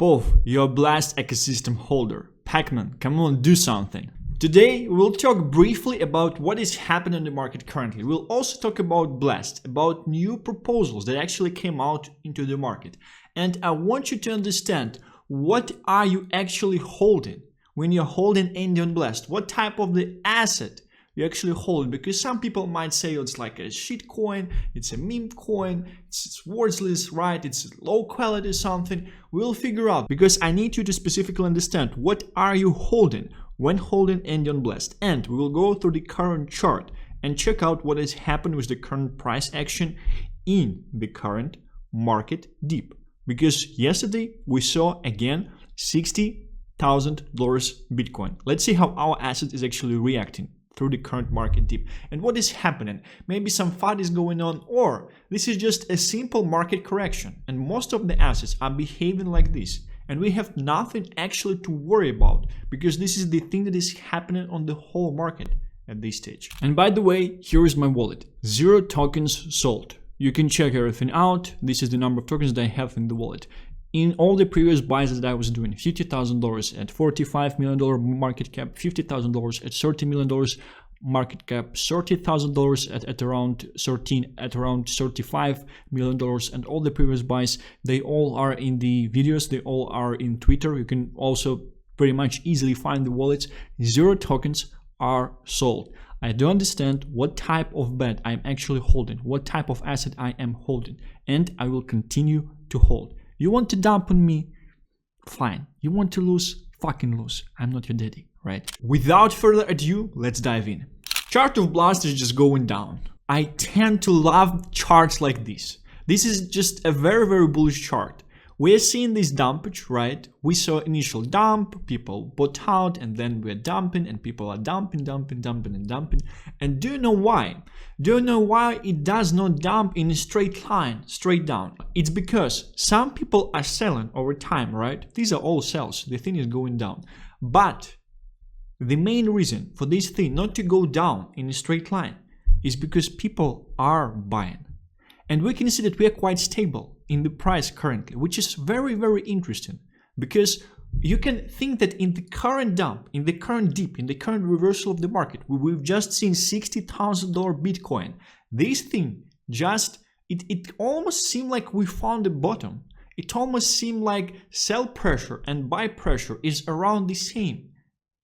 Both, you're a Blast ecosystem holder. Pac-Man, come on, do something. Today, we'll talk briefly about what is happening in the market currently. We'll also talk about Blast, about new proposals that actually came out into the market. And I want you to understand, what are you actually holding when you're holding Indian Blast? What type of the asset you actually hold? Because some people might say it's like a shit coin, it's a meme coin, it's worthless, right? It's low quality something. We'll figure out, because I need you to specifically understand what are you holding when holding Indian Blast. And we will go through the current chart and check out what has happened with the current price action in the current market dip. Because yesterday we saw again $60,000 Bitcoin. Let's see how our asset is actually reacting through the current market dip and what is happening. Maybe some FUD is going on, or this is just a simple market correction and most of the assets are behaving like this, and we have nothing actually to worry about because this is the thing that is happening on the whole market at this stage. And by the way, here is my wallet. 0 tokens sold. You can check everything out. This is the number of tokens that I have in the wallet. In all the previous buys that I was doing, $50,000 at $45 million market cap, $50,000 at $30 million market cap, $30,000 at around 13, at around $35 million, and all the previous buys, they all are in the videos, they all are in Twitter. You can also pretty much easily find the wallets. 0 tokens are sold. I don't understand what type of bet I'm actually holding, what type of asset I am holding, and I will continue to hold. You want to dump on me? Fine. You want to lose? Fucking lose. I'm not your daddy, right? Without further ado, let's dive in. Chart of Blast is just going down. I tend to love charts like this. This is just a very, very bullish chart. We are seeing this dumpage, right? We saw initial dump, people bought out, and then we're dumping, and people are dumping. And do you know why? Do you know why it does not dump in a straight line, straight down? It's because some people are selling over time, right? These are all sells. The thing is going down. But the main reason for this thing not to go down in a straight line is because people are buying. And we can see that we are quite stable in the price currently, which is very, very interesting, because you can think that in the current dump, in the current dip, in the current reversal of the market, we've just seen $60,000 Bitcoin. This thing just, it almost seemed like we found a bottom. It almost seemed like sell pressure and buy pressure is around the same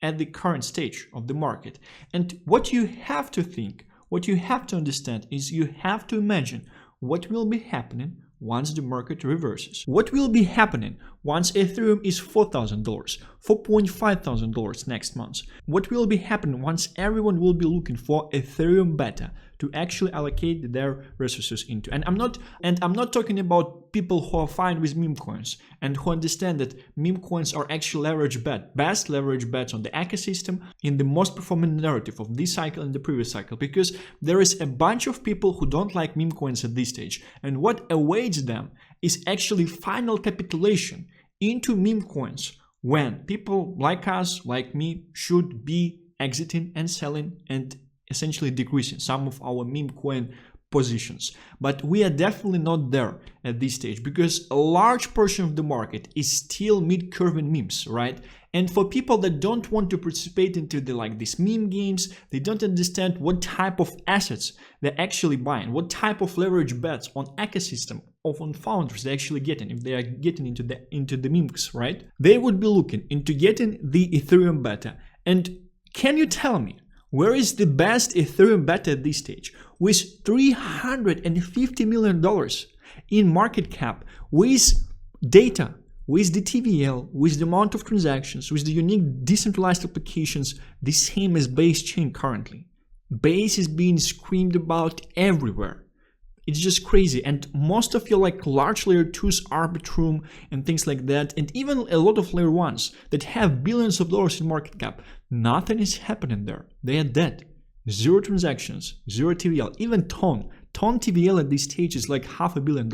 at the current stage of the market. And what you have to think, what you have to understand is you have to imagine what will be happening once the market reverses. What will be happening once Ethereum is $4,000, $4,500 next month? What will be happening once everyone will be looking for Ethereum beta to actually allocate their resources into? And I'm not talking about people who are fine with meme coins and who understand that meme coins are actually leverage best leverage bets on the ecosystem in the most performing narrative of this cycle and the previous cycle, because there is a bunch of people who don't like meme coins at this stage, and what awaits them is actually final capitulation into meme coins when people like us, like me, should be exiting and selling and essentially decreasing some of our meme coin positions. But we are definitely not there at this stage because a large portion of the market is still mid-curving memes, right? And for people that don't want to participate into these meme games, they don't understand what type of assets they're actually buying, what type of leverage bets on ecosystem of on founders they're actually getting if they are getting into the memes, right? They would be looking into getting the Ethereum beta. And can you tell me, where is the best Ethereum beta at this stage? With $350 million in market cap, with data, with the TVL, with the amount of transactions, with the unique decentralized applications, the same as Base chain currently. Base is being screamed about everywhere. It's just crazy. And most of your large layer 2s, Arbitrum and things like that, and even a lot of layer 1s that have billions of dollars in market cap, nothing is happening there. They are dead. 0 transactions, 0 TVL, even Ton TVL at this stage is like $500 million.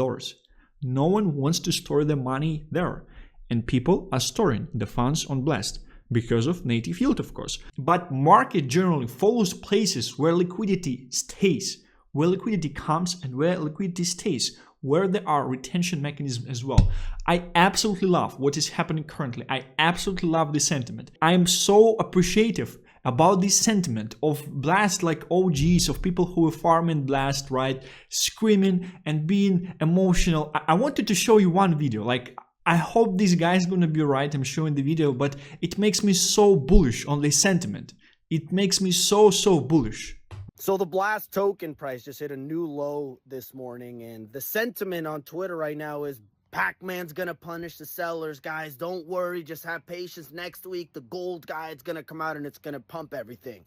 No one wants to store their money there. And people are storing the funds on Blast because of native yield, of course. But market generally follows places where liquidity stays, where liquidity comes and where liquidity stays. where there are retention mechanisms as well. I absolutely love what is happening currently. I absolutely love the sentiment. I am so appreciative about this sentiment of Blast, like OGs, of people who are farming Blast, right? Screaming and being emotional. I wanted to show you one video. Like, I hope this guy is gonna be right. I'm showing the video, but it makes me so bullish on this sentiment. It makes me so bullish. So the Blast token price just hit a new low this morning, and the sentiment on Twitter right now is Pac-Man's gonna punish the sellers, guys. Don't worry, just have patience. Next week, the gold guide's gonna come out and it's gonna pump everything.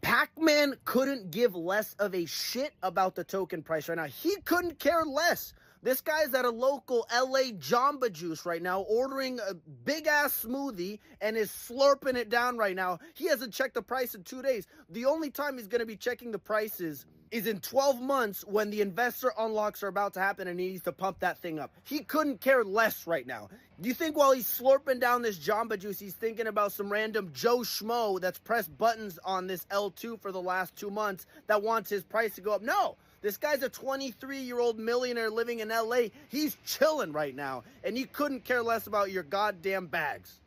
Pac-Man couldn't give less of a shit about the token price right now. He couldn't care less. This guy's at a local LA Jamba Juice right now, ordering a big-ass smoothie and is slurping it down right now. He hasn't checked the price in 2 days. The only time he's going to be checking the prices is in 12 months when the investor unlocks are about to happen and he needs to pump that thing up. He couldn't care less right now. Do you think while he's slurping down this Jamba Juice, he's thinking about some random Joe Schmo that's pressed buttons on this L2 for the last 2 months that wants his price to go up? No. This guy's a 23-year-old millionaire living in LA. He's chilling right now, and he couldn't care less about your goddamn bags.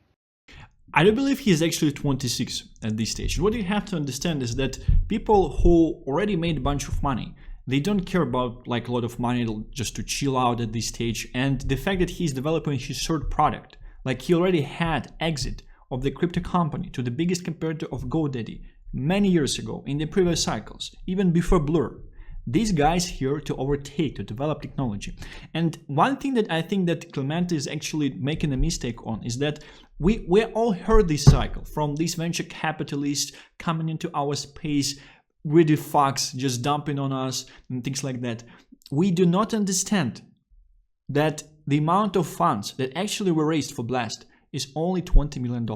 I do believe he is actually 26 at this stage. What you have to understand is that people who already made a bunch of money, they don't care about like a lot of money just to chill out at this stage. And the fact that he's developing his third product, like he already had exit of the crypto company to the biggest competitor of GoDaddy many years ago in the previous cycles, even before Blur. These guys here to overtake, to develop technology. And one thing that I think that Clemente is actually making a mistake on is that we all heard this cycle from these venture capitalists coming into our space, greedy fucks just dumping on us and things like that. We do not understand that the amount of funds that actually were raised for Blast is only $20 million.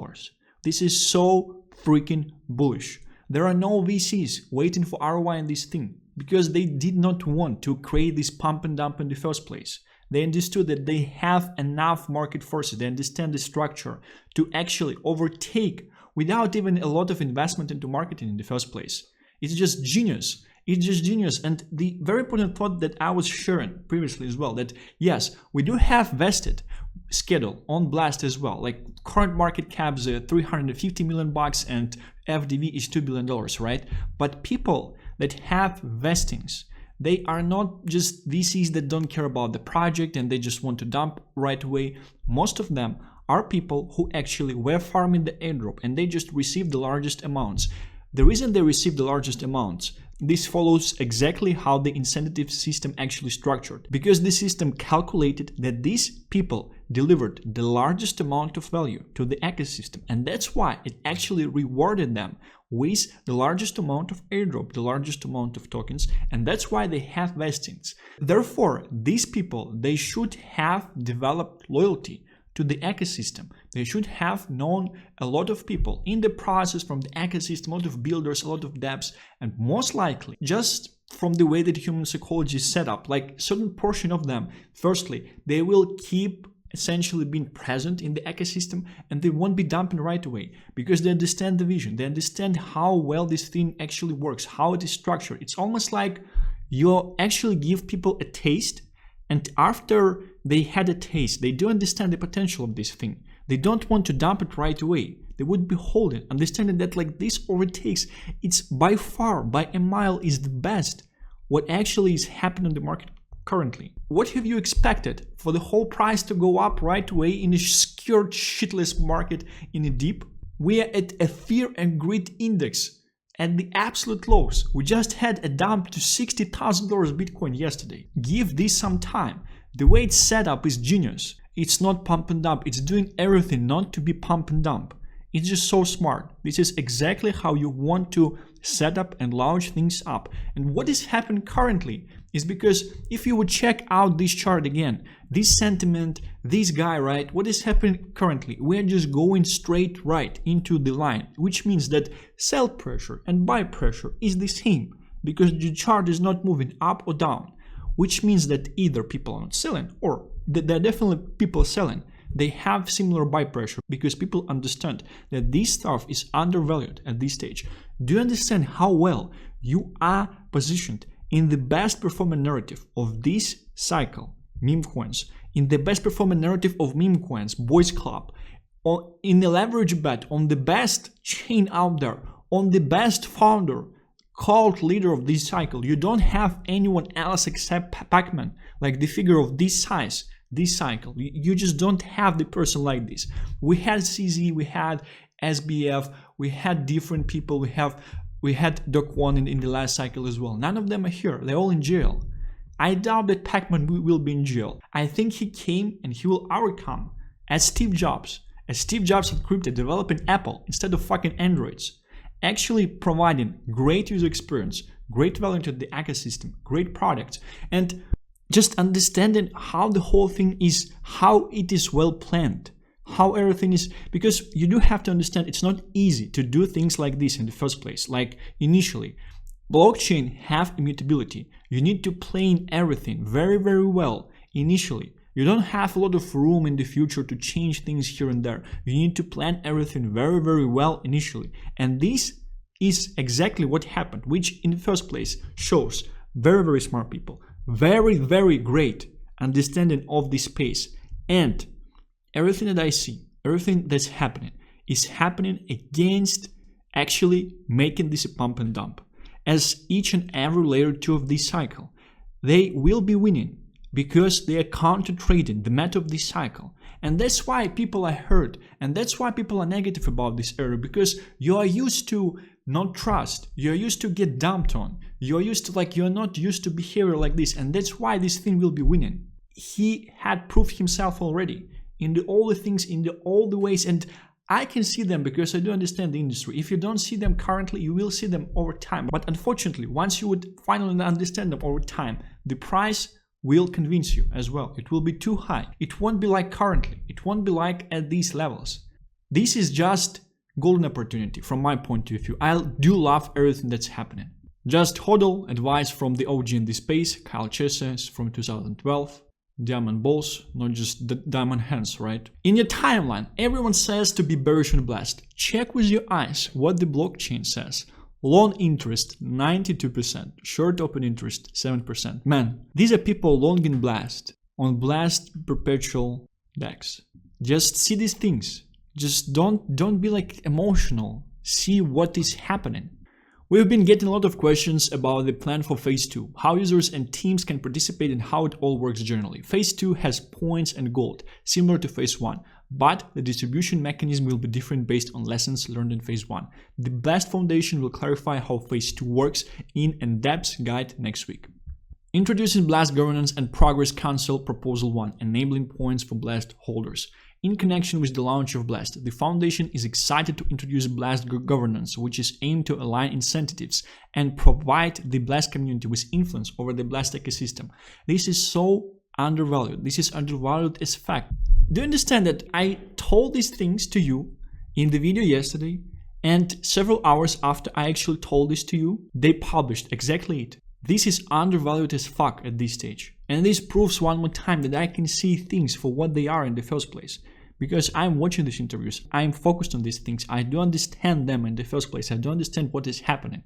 This is so freaking bullish. There are no VCs waiting for ROI in this thing, because they did not want to create this pump and dump in the first place. They understood that they have enough market forces, they understand the structure to actually overtake without even a lot of investment into marketing in the first place. It's just genius. It's just genius. And the very important thought that I was sharing previously as well, that yes, we do have vested schedule on Blast as well. Like current market cap is $350 million and FDV is $2 billion, right? But people that have vestings, they are not just VCs that don't care about the project and they just want to dump right away. Most of them are people who actually were farming the airdrop and they just received the largest amounts. The reason they received the largest amounts, this follows exactly how the incentive system actually structured, because the system calculated that these people delivered the largest amount of value to the ecosystem, and that's why it actually rewarded them with the largest amount of airdrop, the largest amount of tokens, and that's why they have vestings. Therefore, these people, they should have developed loyalty to the ecosystem. They should have known a lot of people in the process from the ecosystem, a lot of builders, a lot of devs, and most likely, just from the way that human psychology is set up, like a certain portion of them, firstly, they will keep essentially being present in the ecosystem and they won't be dumping right away because they understand the vision, they understand how well this thing actually works, how it is structured. It's almost like you actually give people a taste, and after they had a taste, they do understand the potential of this thing. They don't want to dump it right away. They would be holding, understanding that like this overtakes, it's by far, by a mile, is the best what actually is happening in the market currently. What have you expected? For the whole price to go up right away in a scared shitless market in a dip? We are at a fear and greed index at the absolute lows. We just had a dump to $60,000 Bitcoin yesterday. Give this some time. The way it's set up is genius. It's not pump and dump. It's doing everything not to be pump and dump. It's just so smart. This is exactly how you want to set up and launch things up. And what is happening currently is because if you would check out this chart again, this sentiment, this guy, right, what is happening currently? We're just going straight right into the line, which means that sell pressure and buy pressure is the same because the chart is not moving up or down, which means that either people are not selling or there are definitely people selling. They have similar buy pressure because people understand that this stuff is undervalued at this stage. Do you understand how well you are positioned in the best performing narrative of this cycle, meme coins, in the best performing narrative of meme coins, Boys Club, or in the leverage bet on the best chain out there, on the best founder, cult leader of this cycle. You don't have anyone else except Pac-Man, like the figure of this size, this cycle. You just don't have the person like this. We had CZ, we had SBF, we had different people, we had Doc One in the last cycle as well. None of them are here. They're all in jail. I doubt that Pac-Man will be in jail. I think he came and he will overcome as Steve Jobs of crypto, developing Apple instead of fucking Androids, actually providing great user experience, great value to the ecosystem, great products, and just understanding how the whole thing is, how it is well planned, how everything is, because you do have to understand it's not easy to do things like this in the first place. Like initially, blockchain have immutability. You need to plan everything very, very well initially. You don't have a lot of room in the future to change things here and there. You need to plan everything very, very well initially. And this is exactly what happened, which in the first place shows very, very smart people, very, very great understanding of this space. And everything that I see, everything that's happening is happening against actually making this a pump and dump. As each and every layer 2 of this cycle, they will be winning because they are counter trading the meta of this cycle. And that's why people are hurt, and that's why people are negative about this area, because you are used to not trust, you're used to get dumped on, you're used to you're not used to behavior like this, and that's why this thing will be winning. He had proved himself already in all the things, in all the ways, and I can see them because I do understand the industry. If you don't see them currently, you will see them over time. But unfortunately, once you would finally understand them over time, the price will convince you as well. It will be too high. It won't be like currently. It won't be like at these levels. This is just golden opportunity from my point of view. I do love everything that's happening. Just hodl, advice from the OG in this space, Kyle Chesses from 2012. Diamond balls, not just the diamond hands, right? In your timeline, everyone says to be bearish and blessed. Check with your eyes what the blockchain says. Long interest 92%, short open interest 7%. Man, these are people long in blast, on blast perpetual DEX. Just see these things. Just don't be emotional. See what is happening. We've been getting a lot of questions about the plan for Phase 2, how users and teams can participate and how it all works generally. Phase 2 has points and gold, similar to Phase 1, but the distribution mechanism will be different based on lessons learned in Phase 1. The Blast Foundation will clarify how Phase 2 works in in-depth guide next week. Introducing Blast Governance and Progress Council Proposal 1, enabling points for Blast holders. In connection with the launch of Blast, the Foundation is excited to introduce Blast Governance, which is aimed to align incentives and provide the Blast community with influence over the Blast ecosystem. This is so undervalued. This is undervalued as fact. Do you understand that I told these things to you in the video yesterday, and several hours after I actually told this to you, they published exactly it. This is undervalued as fuck at this stage. And this proves one more time that I can see things for what they are in the first place. Because I'm watching these interviews, I'm focused on these things, I do understand them in the first place, I do understand what is happening.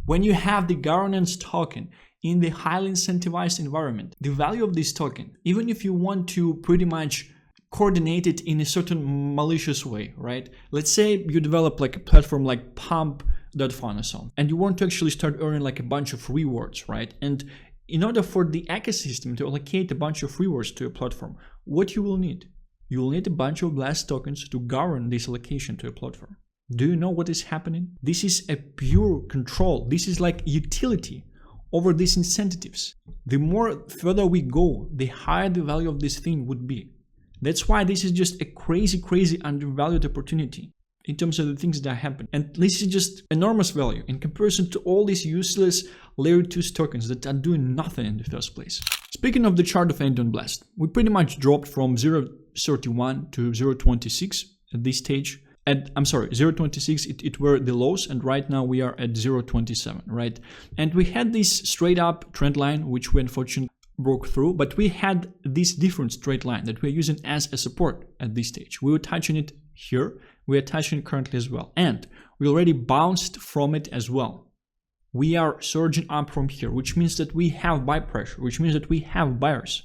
When you have the governance token in the highly incentivized environment, the value of this token, even if you want to pretty much coordinate it in a certain malicious way, right? Let's say you develop a platform like Pump.fun or so, and you want to actually start earning a bunch of rewards, right? And in order for the ecosystem to allocate a bunch of rewards to a platform, what you will need? You will need a bunch of Blast tokens to govern this allocation to a platform. Do you know what is happening? This is a pure control. This is like utility over these incentives. The more further we go, the higher the value of this thing would be. That's why this is just a crazy, crazy undervalued opportunity in terms of the things that happen. And this is just enormous value in comparison to all these useless layer 2 tokens that are doing nothing in the first place. Speaking of the chart of End on Blast, we pretty much dropped from 0.31 to 0.26 at this stage. I'm sorry, 0.26 it were the lows, and right now we are at 0.27, right? And we had this straight up trend line, which we unfortunately broke through, but we had this different straight line that we're using as a support at this stage. We were touching it here, we are touching it currently as well, and we already bounced from it as well. We are surging up from here, which means that we have buy pressure, which means that we have buyers.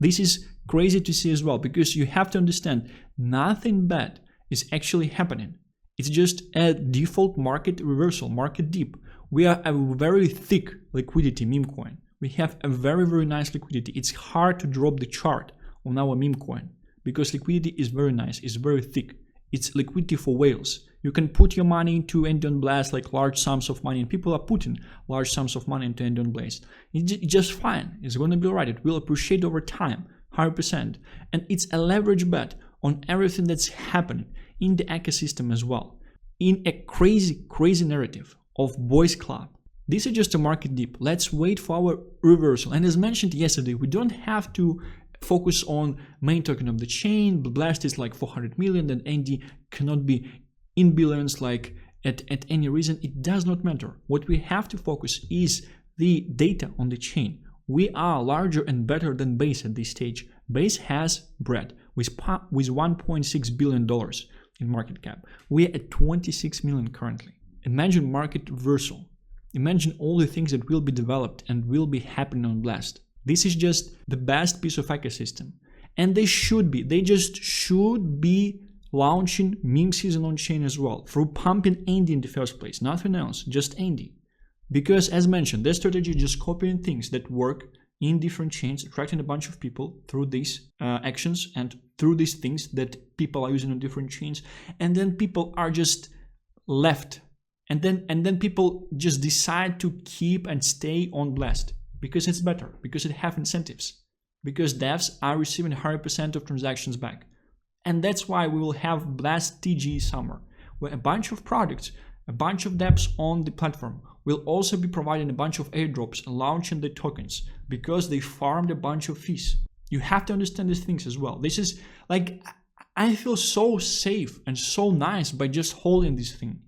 This is crazy to see as well, because you have to understand nothing bad is actually happening. It's just a default market reversal, market dip. We are a very thick liquidity Memecoin. We have a very, very nice liquidity. It's hard to drop the chart on our Memecoin because liquidity is very nice, it's very thick. It's liquidity for whales. You can put your money into Endion Blast, like large sums of money, and people are putting large sums of money into Endion Blast. It's just fine. It's going to be alright. It will appreciate over time, 100%. And it's a leverage bet on everything that's happening in the ecosystem as well. In a crazy, crazy narrative of Boys Club. This is just a market dip. Let's wait for our reversal. And as mentioned yesterday, we don't have to focus on main token of the chain. Blast is like 400 million, and ND cannot be in billions like at any reason. It does not matter. What we have to focus is the data on the chain. We are larger and better than Base at this stage. Base has bread with $1.6 billion in market cap. We are at 26 million currently. Imagine market reversal. Imagine all the things that will be developed and will be happening on Blast. This is just the best piece of ecosystem. And they just should be launching meme season on chain as well, through pumping Andy in the first place, nothing else, just Andy. Because as mentioned, their strategy is just copying things that work in different chains, attracting a bunch of people through these actions and through these things that people are using on different chains, and then people are just left. And then people just decide to keep and stay on Blast because it's better, because it have incentives, because devs are receiving 100% of transactions back. And that's why we will have Blast TG summer, where a bunch of products, a bunch of devs on the platform will also be providing a bunch of airdrops and launching the tokens because they farmed a bunch of fees. You have to understand these things as well. This is like, I feel so safe and so nice by just holding this thing.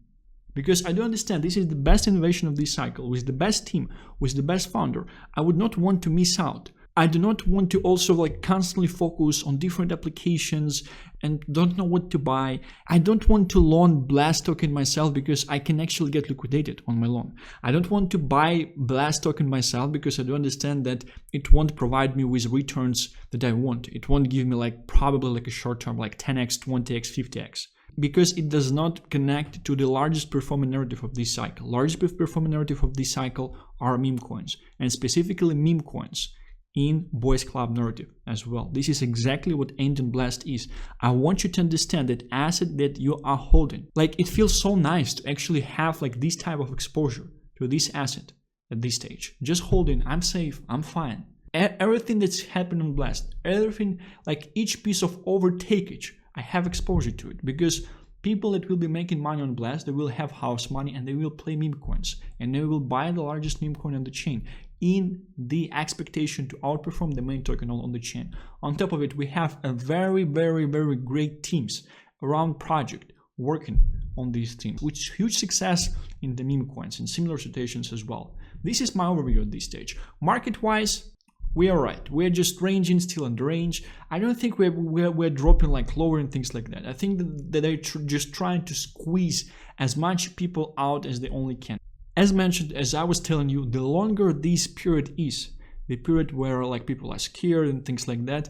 Because I do understand this is the best innovation of this cycle, with the best team, with the best founder. I would not want to miss out. I do not want to also like constantly focus on different applications and don't know what to buy. I don't want to loan Blast token myself because I can actually get liquidated on my loan. I don't want to buy Blast token myself because I do understand that it won't provide me with returns that I want. It won't give me like probably like a short term like 10x, 20x, 50x. Because it does not connect to the largest performing narrative of this cycle. Largest performing narrative of this cycle are meme coins, and specifically meme coins in Boys Club narrative as well. This is exactly what Endion Blast is. I want you to understand that asset that you are holding. Like, it feels so nice to actually have like this type of exposure to this asset at this stage. Just holding, I'm safe, I'm fine. Everything that's happened on Blast, everything, like each piece of overtakeage, I have exposure to it, because people that will be making money on Blast, they will have house money and they will play meme coins and they will buy the largest meme coin on the chain in the expectation to outperform the main token on the chain. On top of it, we have a very, very, very great teams around project working on these things, which is huge success in the meme coins and similar situations as well. This is my overview at this stage. Market-wise, we are right. We're just ranging, still under range. I don't think we're dropping like lower and things like that. I think that they're just trying to squeeze as much people out as they only can. As mentioned, as I was telling you, the longer this period is, the period where like people are scared and things like that,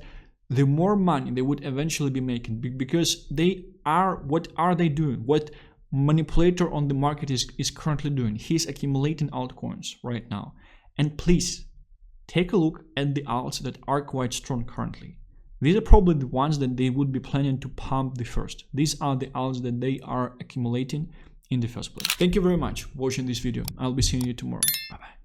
the more money they would eventually be making, because what are they doing? What manipulator on the market is currently doing? He's accumulating altcoins right now. And please, take a look at the alts that are quite strong currently. These are probably the ones that they would be planning to pump the first. These are the alts that they are accumulating in the first place. Thank you very much for watching this video. I'll be seeing you tomorrow. Bye bye.